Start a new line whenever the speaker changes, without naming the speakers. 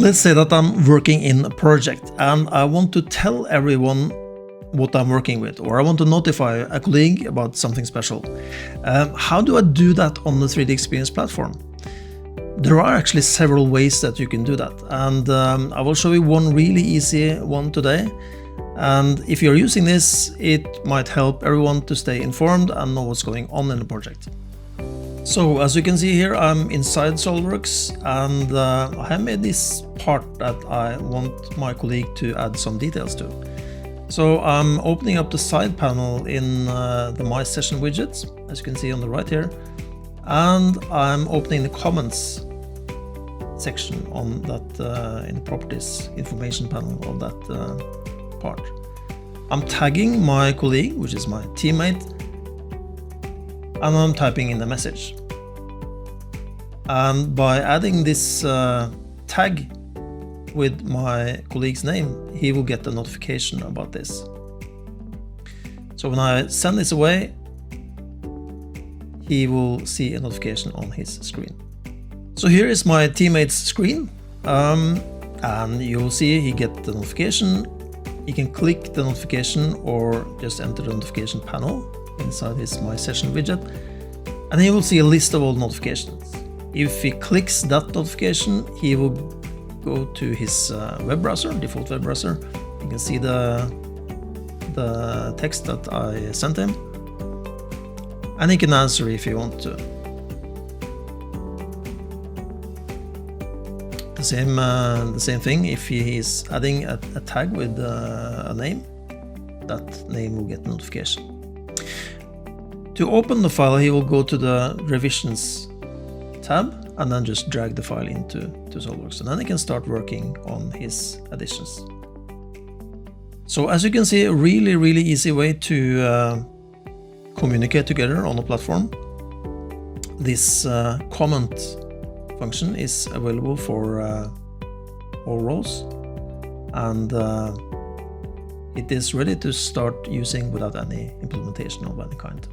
Let's say that I'm working in a project and I want to tell everyone what I'm working with, or I want to notify a colleague about something special. How do I do that on the 3DEXPERIENCE platform? There are actually several ways that you can do that, and I will show you one really easy one today. And if you're using this, it might help everyone to stay informed and know what's going on in the project. So as you can see here, I'm inside SOLIDWORKS, and I have made this part that I want my colleague to add some details to. So I'm opening up the side panel in the My Session widget, as you can see on the right here, and I'm opening the comments section on that in the properties information panel of that part. I'm tagging my colleague, which is my teammate, and I'm typing in the message. And by adding this tag with my colleague's name, he will get a notification about this. So when I send this away, he will see a notification on his screen. So here is my teammate's screen, and you'll see he gets the notification. He can click the notification or just enter the notification panel inside his My Session widget, and he will see a list of all notifications. If he clicks that notification, he will go to his web browser, default web browser. You can see the text that I sent him, and he can answer if he wants to. The same thing if he is adding a tag with a name, that name will get notification. To open the file, he will go to the revisions tab and then just drag the file into SOLIDWORKS, and then he can start working on his additions. So as you can see, a really easy way to communicate together on a platform. This comment function is available for all roles, and it is ready to start using without any implementation of any kind.